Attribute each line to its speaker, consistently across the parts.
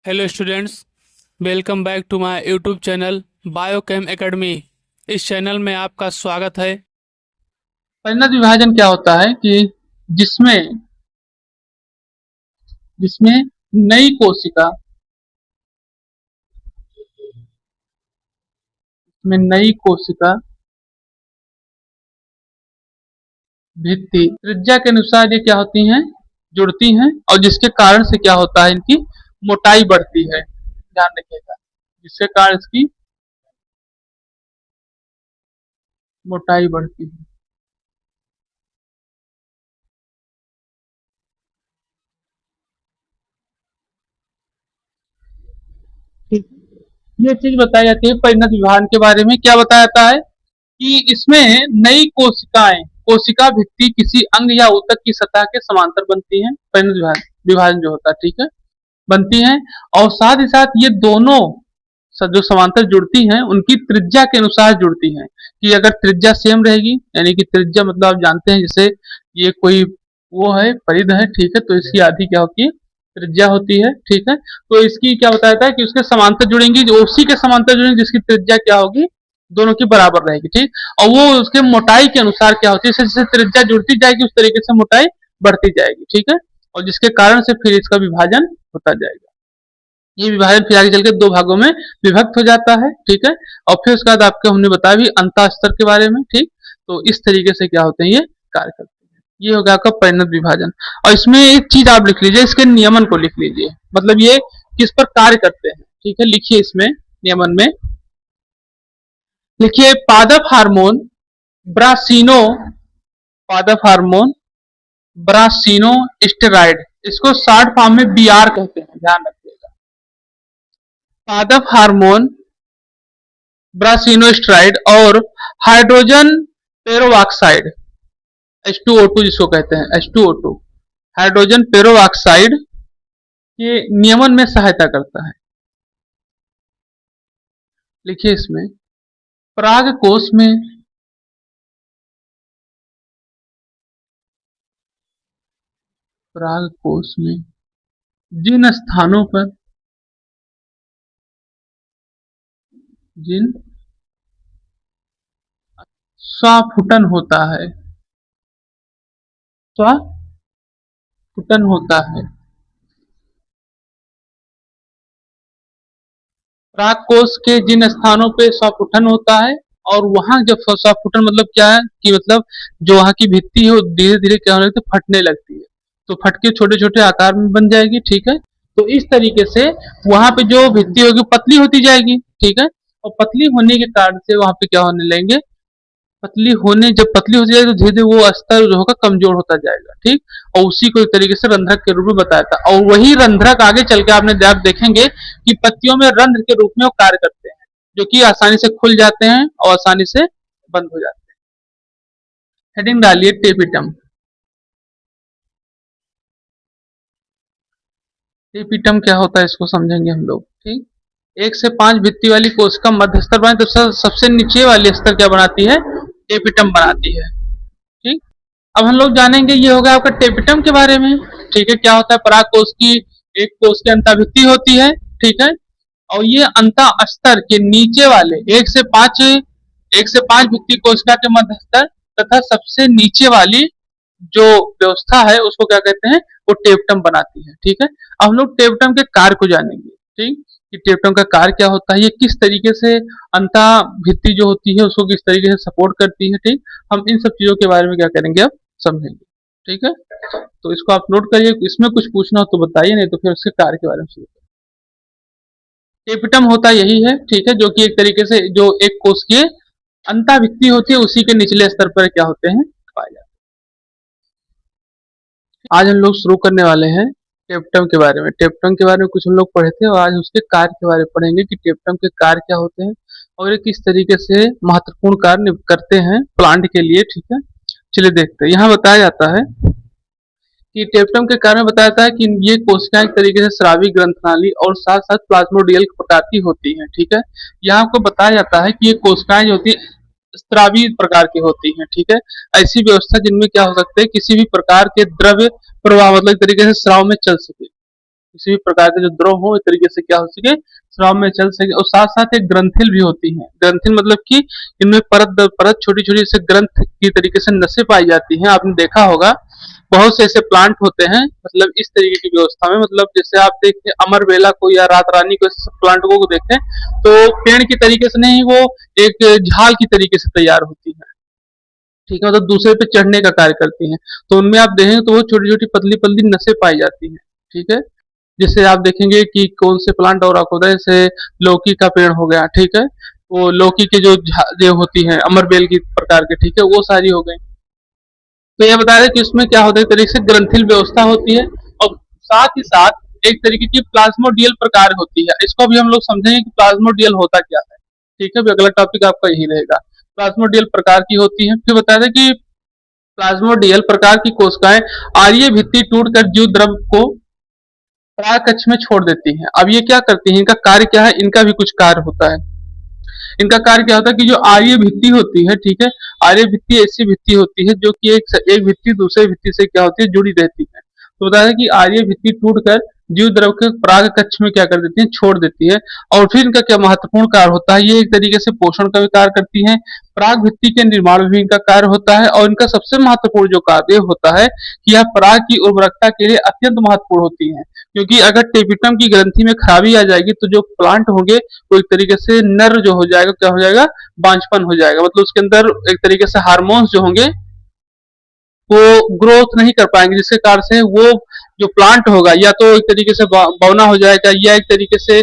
Speaker 1: Hello students, welcome back to my YouTube channel Biochem academy. इस channel में आपका स्वागत है।
Speaker 2: परिणत विभाजन क्या होता है कि जिसमें जिसमें नई कोशिका में नई कोशिका भित्ति त्रिज्या के अनुसार ये क्या होती हैं, जुड़ती हैं, और जिसके कारण से क्या होता है, इनकी मोटाई बढ़ती है। ध्यान रखिएगा, जिसके कारण इसकी मोटाई बढ़ती है। ठीक, ये चीज बताई जाती है परिणत विभाजन के बारे में। क्या बताया जाता है कि इसमें नई कोशिकाएं कोशिका भित्ति किसी अंग या ऊतक की सतह के समांतर बनती हैं। परिणत विभाजन जो होता है, ठीक है, बनती हैं। और साथ ही साथ ये दोनों जो समांतर जुड़ती हैं उनकी त्रिज्या के अनुसार जुड़ती हैं। कि अगर त्रिज्या सेम रहेगी, यानी कि त्रिज्या मतलब आप जानते हैं, जैसे ये कोई वो है, परिध है, ठीक है, तो इसकी आधी क्या होती है, त्रिज्या होती है, ठीक है। तो इसकी क्या बताया जाता है कि उसके समांतर जुड़ेंगी, जो उसी के समांतर जुड़ेंगी जिसकी त्रिज्या क्या होगी, दोनों की बराबर रहेगी, ठीक। और वो उसके मोटाई के अनुसार क्या होती है, जैसे जैसे त्रिज्या जुड़ती जाएगी उस तरीके से मोटाई बढ़ती जाएगी, ठीक है। और जिसके कारण से फिर इसका विभाजन होता जाएगा। ये विभाजन फिर आगे चल के दो भागों में विभक्त हो जाता है, ठीक है। और फिर उसके बाद आपको हमने बताया भी अंतःस्तर के बारे में, ठीक। तो इस तरीके से क्या होते हैं, ये कार्य करते हैं। ये हो गया आपका परिणत विभाजन। और इसमें एक चीज आप लिख लीजिए, इसके नियमन को लिख लीजिए, मतलब ये किस पर कार्य करते हैं, ठीक है। लिखिए इसमें नियमन में, लिखिए पादप हार्मोन ब्रासिनो, पादप हार्मोन ब्रासिनो स्टेरॉइड, इसको शॉर्ट फॉर्म में बीआर कहते हैं, ध्यान रखिएगा। पादप हार्मोन ब्रासिनोस्टेरॉइड और हाइड्रोजन पेरोऑक्साइड H2O2 जिसको कहते हैं, H2O2 हाइड्रोजन पेरोऑक्साइड के नियमन में सहायता करता है। लिखिए इसमें पराग कोश में पराग कोश में जिन स्थानों पर जिन स्वाफुटन होता है, स्वाफुटन होता है, पराग कोश के जिन स्थानों पे स्वाफुटन होता है, और वहां जब स्वाफुटन मतलब क्या है कि मतलब जो वहां की भित्ति है वो धीरे धीरे क्या होने लगती है, फटने लगती है। तो फट के छोटे छोटे आकार में बन जाएगी, ठीक है। तो इस तरीके से वहां पे जो भित्ति होगी पतली होती जाएगी, ठीक है। और पतली होने के कारण से वहां पे क्या होने लगेंगे, जब पतली हो जाएगी तो धीरे धीरे वो स्तर जो होगा कमजोर होता जाएगा, ठीक। और उसी को एक तरीके से रंध्रक के रूप में बताया था। और वही रंध्रक आगे चल के आप देखेंगे कि पत्तियों में रंध्र के रूप में वो कार्य करते हैं, जो कि आसानी से खुल जाते हैं और आसानी से बंद हो जाते हैं। हेडिंग डालिए टेपिटम। टेपिटम क्या होता है इसको समझेंगे हम लोग, ठीक। 1 से 5 भित्ति वाली कोशिका मध्य स्तर बनाए तो सबसे नीचे वाली स्तर क्या बनाती है, टेपिटम बनाती है, ठीक। अब हम लोग जानेंगे, ये होगा आपका टेपिटम के बारे में, ठीक है। क्या होता है, पराग कोश की एक कोश की अंतःभित्ति होती है, ठीक है। और ये अंतः स्तर के नीचे वाले 1 से 5 भित्ति कोशिका के मध्य स्तर तथा सबसे नीचे वाली जो व्यवस्था है उसको क्या कहते हैं, वो टेप्टम बनाती है, ठीक है। अब हम लोग टेप्टम के कार्य को जानेंगे, ठीक, कि टेप्टम का कार्य क्या होता है, ये किस तरीके से अंतः भित्ति जो होती है उसको किस तरीके से सपोर्ट करती है, ठीक। हम इन सब चीजों के बारे में क्या करेंगे, अब समझेंगे, ठीक है। तो इसको आप नोट करिए, इसमें कुछ पूछना हो तो बताइए, नहीं तो फिर उसके कार्य के बारे में शुरू करें। टेपिटम होता यही है, ठीक है, जो कि एक तरीके से जो एक कोशिकीय अंतःभित्ति होती है उसी के निचले स्तर पर क्या होते हैं, पाए जाते हैं। आज हम लोग शुरू करने वाले हैं टेप्टम के बारे में। टेप्टम के बारे में कुछ हम लोग पढ़े थे और आज उसके कार्य के बारे में पढ़ेंगे कि टेप्टम के कार्य क्या होते हैं और ये किस तरीके से महत्वपूर्ण कार्य करते हैं प्लांट के लिए, ठीक है। चलिए देखते हैं। यहाँ बताया जाता है कि टेप्टम के कारण बताया जाता है कि ये कोशिकाएं एक तरीके से स्रावी ग्रंथनाली और साथ साथ प्लाज्मोडियल प्रकार की होती हैं, ठीक है। यहाँ आपको बताया जाता है कि ये कोशिकाएं जो होती है स्रावी प्रकार की होती हैं, ठीक है। ऐसी व्यवस्था जिनमें क्या हो सकते हैं, किसी भी प्रकार के द्रव्य प्रवाह मतलब एक तरीके से स्राव में चल सके, किसी भी प्रकार के जो द्रव हो, इस तरीके से क्या हो सके, स्राव में चल सके। और साथ साथ एक ग्रंथिल भी होती है। ग्रंथिल मतलब कि इनमें परत दर परत छोटी छोटी से ग्रंथ की तरीके से नसें पाई जाती हैं। आपने देखा होगा बहुत से ऐसे प्लांट होते हैं, मतलब इस तरीके की व्यवस्था में, मतलब जैसे आप देखें अमरबेला को या रात रानी को, प्लांट को देखें तो पेड़ की तरीके से नहीं, वो एक झाल की तरीके से तैयार होती है। ठीक है, मतलब दूसरे पे चढ़ने का कार्य करती हैं। तो उनमें आप देखेंगे तो वो छोटी छोटी पतली पतली नसें पाई जाती हैं। ठीक है, जैसे आप देखेंगे कि कौन से प्लांट और आपको होता है, जैसे लौकी का पेड़ हो गया। ठीक है, वो लौकी के जो होती है अमरबेल की प्रकार के, ठीक है, वो सारी हो गई। तो ये बता रहे कि उसमें क्या होता है, एक तरीके से ग्रंथिल व्यवस्था होती है। और साथ ही साथ एक तरीके की प्लाज्मोडियल प्रकार होती है। इसको भी हम लोग समझेंगे कि प्लाज्मोडियल होता क्या है। ठीक है, अगला टॉपिक आपका यही रहेगा। प्लाज्मोडियल प्रकार की होती है। फिर बता दें कि प्लाज्मोडियल प्रकार की कोशिकाएं आर्य भित्ति टूटकर जीव द्रव को परागकक्ष में छोड़ देती हैं। अब ये क्या करती हैं, इनका कार्य क्या है, इनका भी कुछ कार्य होता है। इनका कार्य क्या होता है कि जो आर्य भित्ति होती है, ठीक है, आर्य भित्ति ऐसी भित्ति होती है जो कि एक भित्ति दूसरे भित्ति से क्या होती है, जुड़ी रहती है। तो बता दें कि आर्य भित्ति टूटकर जीव द्रव के पराग कक्ष में क्या कर देती है, छोड़ देती है। और फिर इनका क्या महत्वपूर्ण कार्य होता है, ये एक तरीके से पोषण का भी कार्य करती है, पराग भित्ति के निर्माण में भी इनका कार्य होता है। और इनका सबसे महत्वपूर्ण जो कार्य होता है कि यह पराग की उर्वरकता के लिए अत्यंत महत्वपूर्ण होती है। क्योंकि अगर टेपिटम की ग्रंथि में खराबी आ जाएगी तो जो प्लांट होंगे वो एक तरीके से नर जो हो जाएगा, क्या हो जाएगा, बांझपन हो जाएगा। मतलब उसके अंदर एक तरीके से हार्मोन्स जो होंगे वो ग्रोथ नहीं कर पाएंगे, जिसके कारण से वो जो प्लांट होगा या तो एक तरीके से बौना हो जाएगा, या एक तरीके से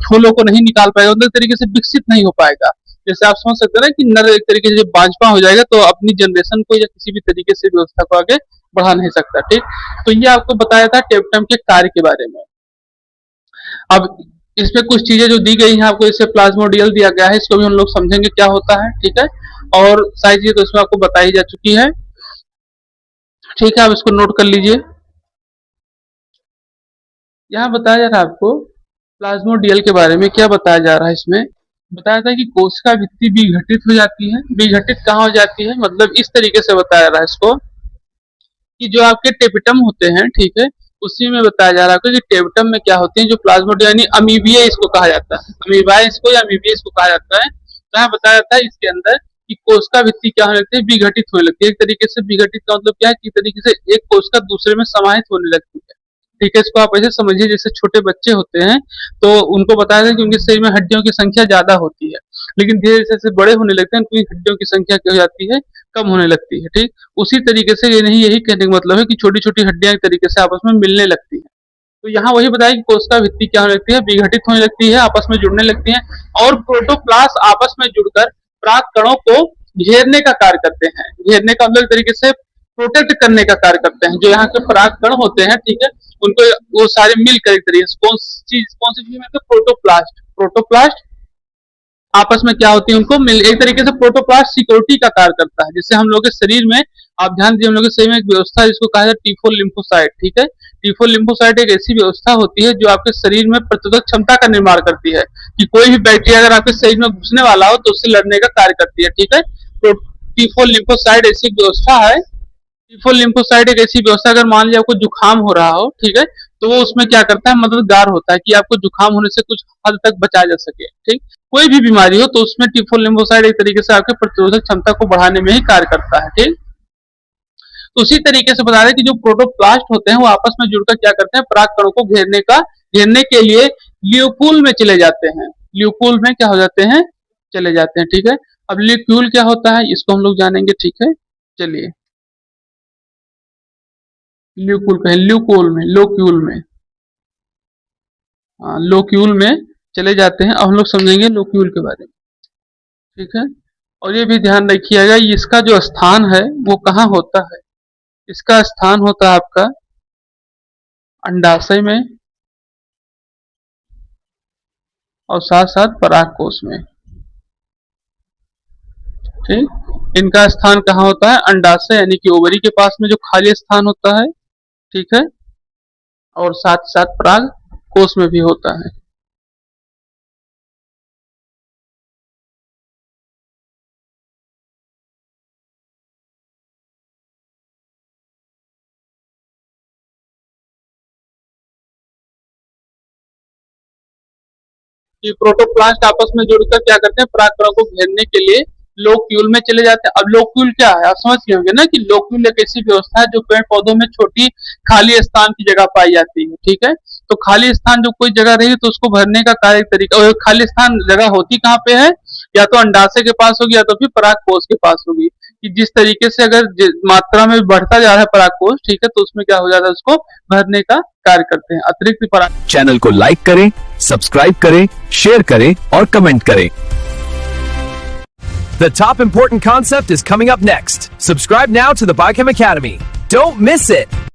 Speaker 2: फूलों को नहीं निकाल पाएगा, मतलब एक तरीके से विकसित नहीं हो पाएगा। जैसे आप समझ सकते हैं ना कि नर एक तरीके से जब बांझपा हो जाएगा तो अपनी जनरेशन को या किसी भी तरीके से व्यवस्था को आगे बढ़ा नहीं सकता। ठीक, तो ये आपको बताया था टेप्टम के कार्य के बारे में। अब इसमें कुछ चीजें जो दी गई हैं आपको, इससे प्लाज्मोडियल दिया गया है, इसको भी हम लोग समझेंगे क्या होता है। ठीक है, और सारी चीजें तो इसमें आपको बताई जा चुकी है। ठीक है, आप इसको नोट कर लीजिए। यहाँ बताया जा रहा है आपको प्लाज्मोडियल के बारे में। क्या बताया जा रहा है इसमें, बताया था कि कोशिका भित्ति विघटित हो जाती है। विघटित कहाँ हो जाती है, मतलब इस तरीके से बताया जा रहा है इसको कि जो आपके टेपिटम होते हैं, ठीक है, उसी में बताया जा रहा है कि टेपिटम में क्या होते हैं, जो प्लाज्मोडिया यानी अमीबिया इसको कहा जाता है, अमीबा इसको या अमीबिया इसको कहा जाता है। तो यहाँ बताया जाता है इसके अंदर कि कोशिका भित्ति क्या होने लगती है, विघटित होने लगती है। एक तरीके से विघटित का मतलब क्या है कि तरीके से एक कोशिका दूसरे में समाहित होने लगती है। ठीक है, इसको आप ऐसे समझिए जैसे छोटे बच्चे होते हैं तो उनको बताया जाए कि उनके शरीर में हड्डियों की संख्या ज्यादा होती है, लेकिन धीरे धीरे जैसे बड़े होने लगते हैं उनकी हड्डियों की संख्या क्या हो जाती है, कम होने लगती है। ठीक, उसी तरीके से ये नहीं, यही कहने का मतलब है कि छोटी छोटी हड्डियां एक तरीके से आपस में मिलने लगती है। तो यहाँ वही बताया कि कोशिका भित्ति क्या होने लगती है, विघटित होने लगती है, आपस में जुड़ने लगती है। और प्रोटोप्लास्ट आपस में जुड़कर पराग कणों को घेरने का कार्य करते हैं। घेरने का मतलब एक तरीके से प्रोटेक्ट करने का कार्य करते हैं। जो यहाँ के पराग कण होते हैं, ठीक है, उनको वो सारे मिलकर एक तरीके से कौन सी चीज में, प्रोटोप्लास्ट, प्रोटोप्लास्ट आपस में क्या होती है, उनको मिल एक तरीके से प्रोटोप्लास्ट सिक्योरिटी का कार्य करता है। जिससे हम लोग के शरीर में, आप ध्यान दीजिए, हम लोग के शरीर में एक व्यवस्था है जिसको कहा जाता है टी4 लिम्फोसाइट। ठीक है, टी4 लिम्फोसाइट एक ऐसी व्यवस्था होती है जो आपके शरीर में प्रतिरोधक क्षमता का निर्माण करती है कि कोई भी बैक्टीरिया अगर आपके शरीर में घुसने वाला हो तो उससे लड़ने का कार्य करती है। ठीक है, तो टी4 लिम्फोसाइट ऐसी व्यवस्था है। टी4 लिम्फोसाइट एक ऐसी व्यवस्था, अगर मान लीजिए आपको जुकाम हो रहा हो, ठीक है, तो वो उसमें क्या करता है, मददगार होता है कि आपको जुकाम होने से कुछ हद तक बचाया जा सके। ठीक, कोई भी बीमारी हो तो उसमें टी4 लिम्फोसाइट एक तरीके से आपके प्रतिरोधक क्षमता को बढ़ाने में ही कार्य करता है। ठीक, तो उसी तरीके से बता रहे कि जो प्रोटोप्लास्ट होते हैं वो आपस में जुड़कर क्या करते हैं, पराग कणों को घेरने के लिए ल्यूपूल में चले जाते हैं। ल्यूपूल में क्या हो जाते हैं, चले जाते हैं। ठीक है, अब ल्यूक्यूल क्या होता है इसको हम लोग जानेंगे। ठीक है, चलिए, ल्यूकुल कहें, ल्यूकोल में, लोक्यूल में, हाँ, लोक्यूल में चले जाते हैं। अब हम लोग समझेंगे लोक्यूल के बारे में। ठीक है, और ये भी ध्यान रखिएगा इसका जो स्थान है वो कहाँ होता है। इसका स्थान होता है आपका अंडाशय में और साथ साथ परागकोश में। ठीक, इनका स्थान कहाँ होता है, अंडाशय यानी कि ओवरी के पास में जो खाली स्थान होता है। ठीक है, और साथ साथ पराग कोश में भी होता है। कि प्रोटोप्लास्ट आपस में जुड़कर क्या करते हैं, परागकणों को घेरने के लिए लोक्यूल में चले जाते हैं। अब लोक्यूल क्या है, आप समझ गए होंगे ना कि लोक्यूल एक ऐसी व्यवस्था है जो पेड़ पौधों में छोटी खाली स्थान की जगह पाई जाती है। ठीक है, तो खाली स्थान जो कोई जगह रहेगी तो उसको भरने का कार्य तरीका, और खाली स्थान जगह होती कहाँ पे है, या तो अंडाशय के पास होगी या तो फिर परागकोश के पास होगी। कि जिस तरीके से अगर मात्रा में बढ़ता जा रहा है परागकोश, ठीक है, तो उसमें क्या हो जाता है, उसको भरने का कार्य करते हैं। अतिरिक्त पराग
Speaker 3: चैनल को लाइक करें, सब्सक्राइब करें, शेयर करें और कमेंट करें। The top important concept is coming up next. Subscribe now to the Biochem Academy. Don't miss it.